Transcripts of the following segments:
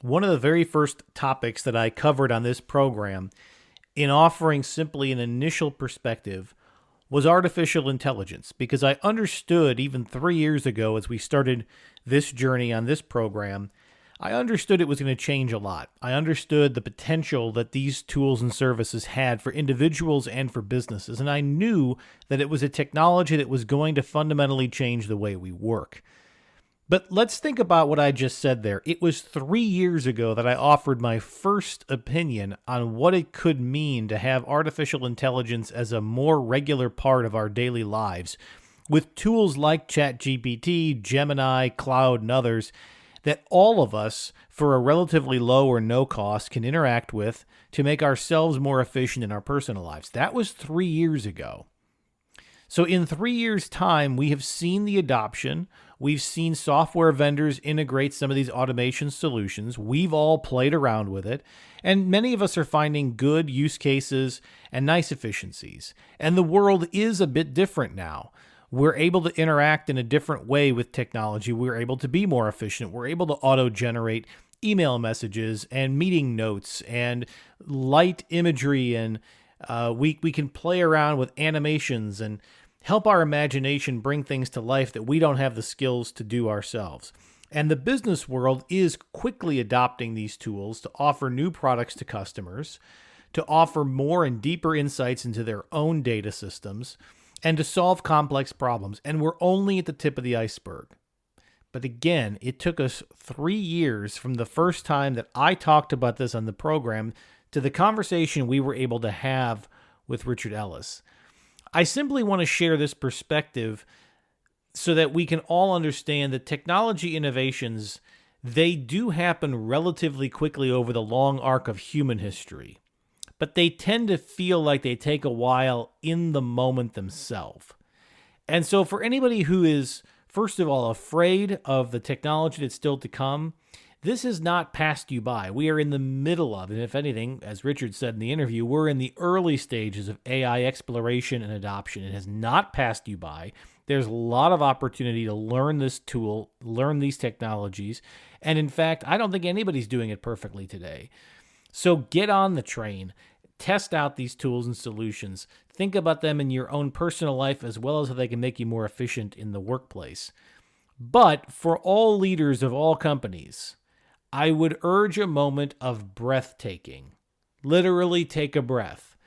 One of the very first topics that I covered on this program, in offering simply an initial perspective, was artificial intelligence, because I understood even 3 years ago, as we started this journey on this program, I understood it was going to change a lot. I understood the potential that these tools and services had for individuals and for businesses. And I knew that it was a technology that was going to fundamentally change the way we work. But let's think about what I just said there. It was 3 years ago that I offered my first opinion on what it could mean to have artificial intelligence as a more regular part of our daily lives, with tools like ChatGPT, Gemini, Cloud, and others that all of us, for a relatively low or no cost, can interact with to make ourselves more efficient in our personal lives. That was 3 years ago. So in 3 years' time, we have seen the adoption. We've seen software vendors integrate some of these automation solutions. We've all played around with it. And many of us are finding good use cases and nice efficiencies. And the world is a bit different now. We're able to interact in a different way with technology. We're able to be more efficient. We're able to auto-generate email messages and meeting notes and light imagery, and we can play around with animations and help our imagination bring things to life that we don't have the skills to do ourselves. And the business world is quickly adopting these tools to offer new products to customers, to offer more and deeper insights into their own data systems, and to solve complex problems. And we're only at the tip of the iceberg. But again, it took us 3 years from the first time that I talked about this on the program to the conversation we were able to have with Richard Ellis. I simply want to share this perspective so that we can all understand that technology innovations, they do happen relatively quickly over the long arc of human history, but they tend to feel like they take a while in the moment themselves. And so for anybody who is, first of all, afraid of the technology that's still to come, this has not passed you by. We are in the middle of, and if anything, as Richard said in the interview, we're in the early stages of AI exploration and adoption. It has not passed you by. There's a lot of opportunity to learn this tool, learn these technologies. And in fact, I don't think anybody's doing it perfectly today. So get on the train, test out these tools and solutions, think about them in your own personal life as well as how they can make you more efficient in the workplace. But for all leaders of all companies, I would urge a moment of breathtaking. Literally take a breath,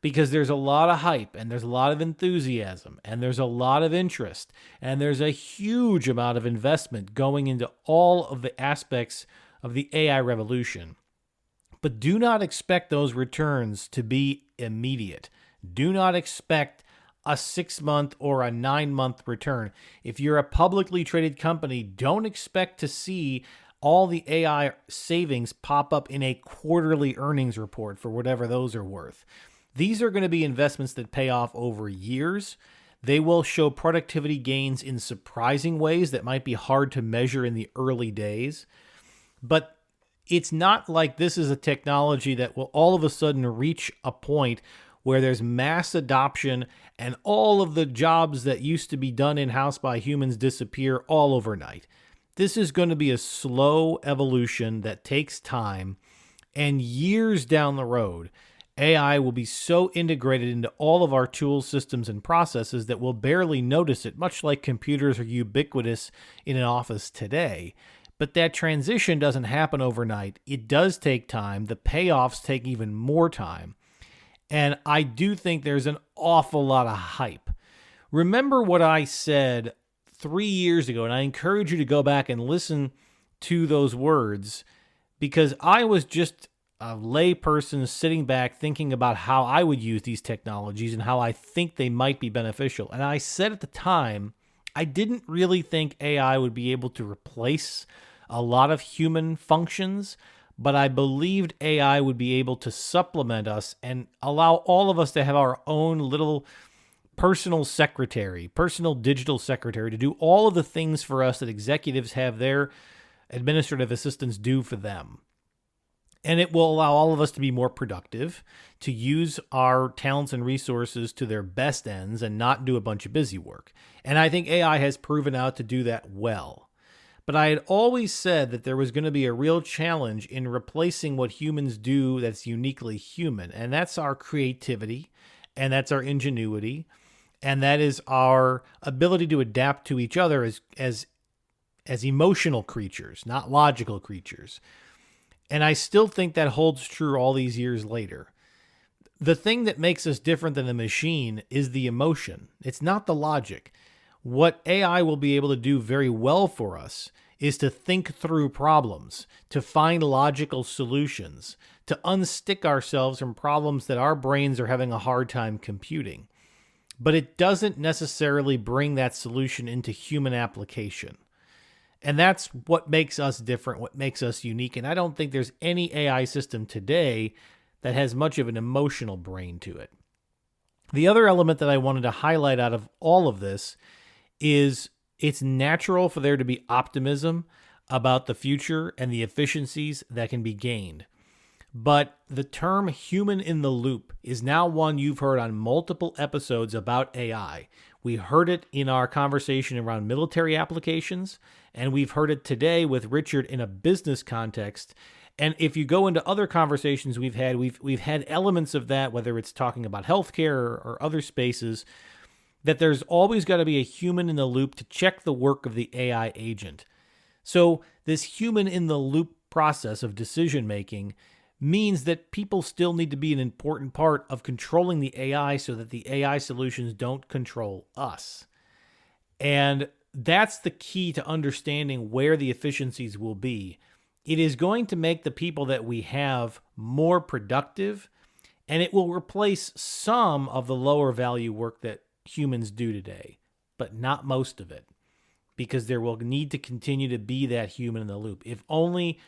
because there's a lot of hype and there's a lot of enthusiasm and there's a lot of interest and there's a huge amount of investment going into all of the aspects of the AI revolution. But do not expect those returns to be immediate. Do not expect a 6-month or a 9-month return. If you're a publicly traded company, don't expect to see all the AI savings pop up in a quarterly earnings report for whatever those are worth. These are going to be investments that pay off over years. They will show productivity gains in surprising ways that might be hard to measure in the early days. But it's not like this is a technology that will all of a sudden reach a point where there's mass adoption and all of the jobs that used to be done in-house by humans disappear all overnight. This is going to be a slow evolution that takes time, and years down the road, AI will be so integrated into all of our tools, systems, and processes that we'll barely notice it, much like computers are ubiquitous in an office today. But that transition doesn't happen overnight. It does take time. The payoffs take even more time. And I do think there's an awful lot of hype. Remember what I said 3 years ago, and I encourage you to go back and listen to those words, because I was just a layperson sitting back thinking about how I would use these technologies and how I think they might be beneficial. And I said at the time, I didn't really think AI would be able to replace a lot of human functions, but I believed AI would be able to supplement us and allow all of us to have our own little personal secretary, personal digital secretary, to do all of the things for us that executives have their administrative assistants do for them. And it will allow all of us to be more productive, to use our talents and resources to their best ends and not do a bunch of busy work. And I think AI has proven out to do that well. But I had always said that there was going to be a real challenge in replacing what humans do that's uniquely human, and that's our creativity, and that's our ingenuity, and that is our ability to adapt to each other as emotional creatures, not logical creatures. And I still think that holds true all these years later. The thing that makes us different than a machine is the emotion. It's not the logic. What AI will be able to do very well for us is to think through problems, to find logical solutions, to unstick ourselves from problems that our brains are having a hard time computing. But it doesn't necessarily bring that solution into human application. And that's what makes us different, what makes us unique. And I don't think there's any AI system today that has much of an emotional brain to it. The other element that I wanted to highlight out of all of this is it's natural for there to be optimism about the future and the efficiencies that can be gained. But the term human in the loop is now one you've heard on multiple episodes about AI. We heard it in our conversation around military applications, and we've heard it today with Richard in a business context. And if you go into other conversations we've had elements of that, whether it's talking about healthcare or other spaces, that there's always got to be a human in the loop to check the work of the AI agent. So this human in the loop process of decision making means that people still need to be an important part of controlling the AI so that the AI solutions don't control us. And that's the key to understanding where the efficiencies will be. It is going to make the people that we have more productive, and it will replace some of the lower value work that humans do today, but not most of it, because there will need to continue to be that human in the loop, if only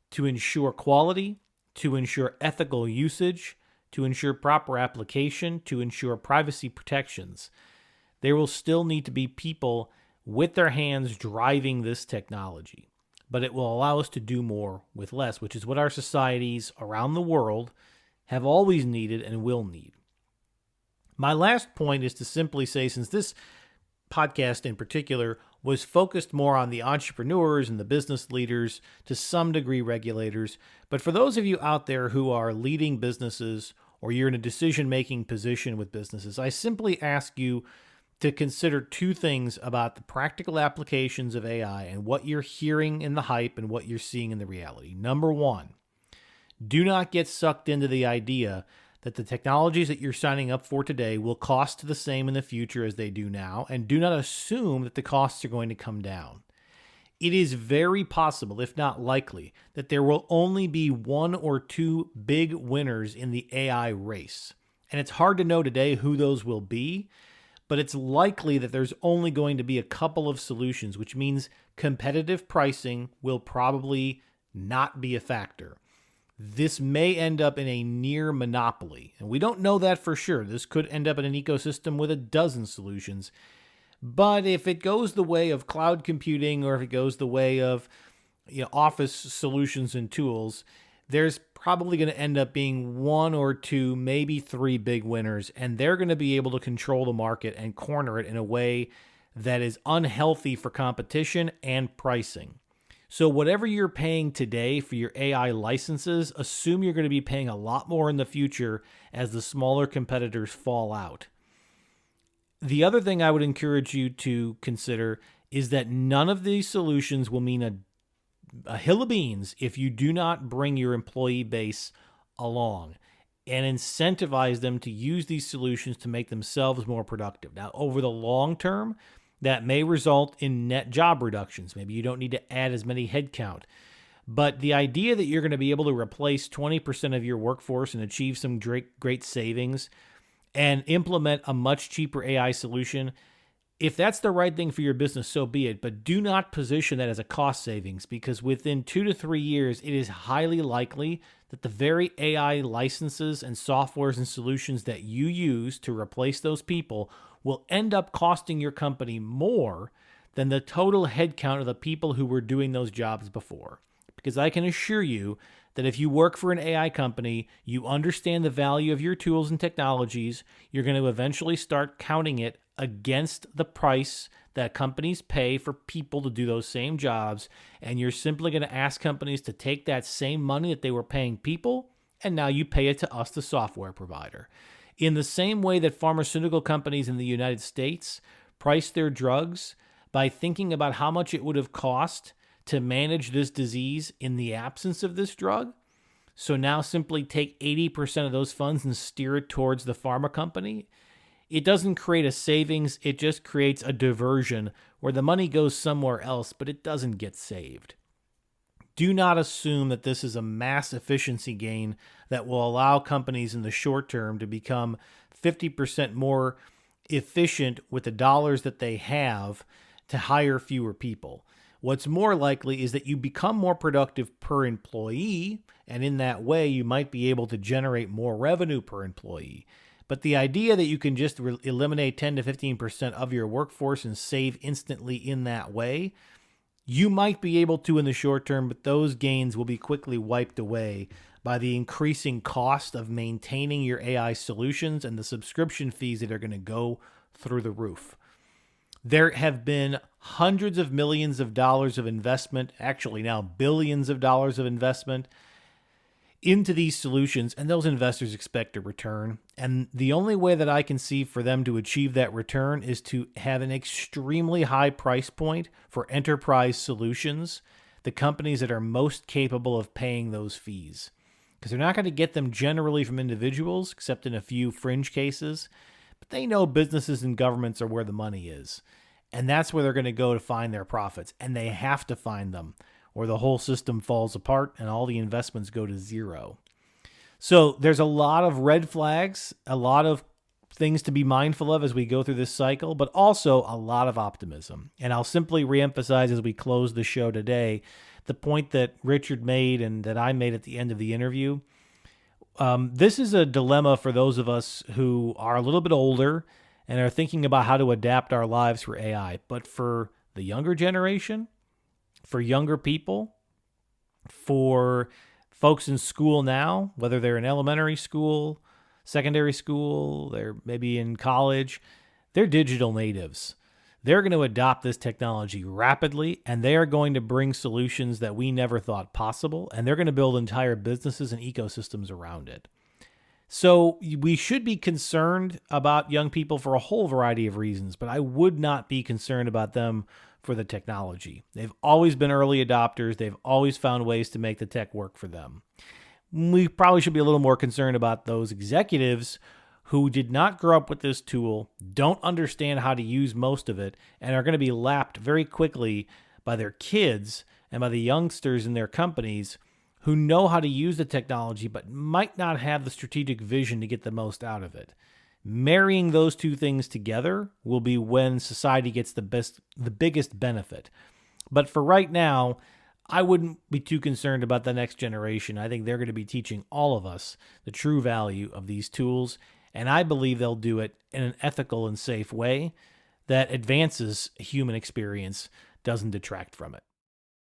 to ensure quality, to ensure ethical usage, to ensure proper application, to ensure privacy protections. There will still need to be people with their hands driving this technology, but it will allow us to do more with less, which is what our societies around the world have always needed and will need. My last point is to simply say, since this podcast in particular was focused more on the entrepreneurs and the business leaders, to some degree regulators, but for those of you out there who are leading businesses or you're in a decision-making position with businesses, I simply ask you to consider two things about the practical applications of AI and what you're hearing in the hype and what you're seeing in the reality. Number one, do not get sucked into the idea that the technologies that you're signing up for today will cost the same in the future as they do now, and do not assume that the costs are going to come down. It is very possible, if not likely, that there will only be one or two big winners in the AI race. And it's hard to know today who those will be, but it's likely that there's only going to be a couple of solutions, which means competitive pricing will probably not be a factor. This may end up in a near monopoly, and we don't know that for sure. This could end up in an ecosystem with a dozen solutions. But if it goes the way of cloud computing, or if it goes the way of office solutions and tools, there's probably going to end up being one or two, maybe three big winners, and they're going to be able to control the market and corner it in a way that is unhealthy for competition and pricing. So whatever you're paying today for your AI licenses, assume you're going to be paying a lot more in the future as the smaller competitors fall out. The other thing I would encourage you to consider is that none of these solutions will mean a hill of beans if you do not bring your employee base along and incentivize them to use these solutions to make themselves more productive. Now, over the long term, that may result in net job reductions. Maybe you don't need to add as many headcount. But the idea that you're going to be able to replace 20% of your workforce and achieve some great savings and implement a much cheaper AI solution, if that's the right thing for your business, so be it. But do not position that as a cost savings, because within 2 to 3 years, it is highly likely that the very AI licenses and softwares and solutions that you use to replace those people will end up costing your company more than the total headcount of the people who were doing those jobs before. Because I can assure you that if you work for an AI company, you understand the value of your tools and technologies, you're going to eventually start counting it against the price that companies pay for people to do those same jobs, and you're simply going to ask companies to take that same money that they were paying people, and now you pay it to us, the software provider. In the same way that pharmaceutical companies in the United States price their drugs by thinking about how much it would have cost to manage this disease in the absence of this drug, so now simply take 80% of those funds and steer it towards the pharma company. It doesn't create a savings, it just creates a diversion where the money goes somewhere else, but it doesn't get saved. Do not assume that this is a mass efficiency gain that will allow companies in the short term to become 50% more efficient with the dollars that they have to hire fewer people. What's more likely is that you become more productive per employee, and in that way, you might be able to generate more revenue per employee. But the idea that you can just eliminate 10 to 15% of your workforce and save instantly in that way, you might be able to in the short term, but those gains will be quickly wiped away by the increasing cost of maintaining your AI solutions and the subscription fees that are going to go through the roof. There have been hundreds of millions of dollars of investment, actually now billions of dollars of investment into these solutions, and those investors expect a return. And the only way that I can see for them to achieve that return is to have an extremely high price point for enterprise solutions, the companies that are most capable of paying those fees. Because they're not going to get them generally from individuals, except in a few fringe cases. But they know businesses and governments are where the money is. And that's where they're going to go to find their profits. And they have to find them, or the whole system falls apart and all the investments go to zero. So there's a lot of red flags, a lot of things to be mindful of as we go through this cycle, but also a lot of optimism. And I'll simply reemphasize as we close the show today, the point that Richard made and that I made at the end of the interview. This is a dilemma for those of us who are a little bit older and are thinking about how to adapt our lives for AI. But for the younger generation, for younger people, for folks in school now, whether they're in elementary school, secondary school, they're maybe in college, they're digital natives. They're going to adopt this technology rapidly, and they are going to bring solutions that we never thought possible, and they're going to build entire businesses and ecosystems around it. So we should be concerned about young people for a whole variety of reasons, but I would not be concerned about them for the technology. They've always been early adopters. They've always found ways to make the tech work for them. We probably should be a little more concerned about those executives who did not grow up with this tool, don't understand how to use most of it, and are going to be lapped very quickly by their kids and by the youngsters in their companies who know how to use the technology but might not have the strategic vision to get the most out of it. Marrying those two things together will be when society gets the biggest benefit. But for right now, I wouldn't be too concerned about the next generation. I think they're going to be teaching all of us the true value of these tools, and I believe they'll do it in an ethical and safe way that advances human experience, doesn't detract from it.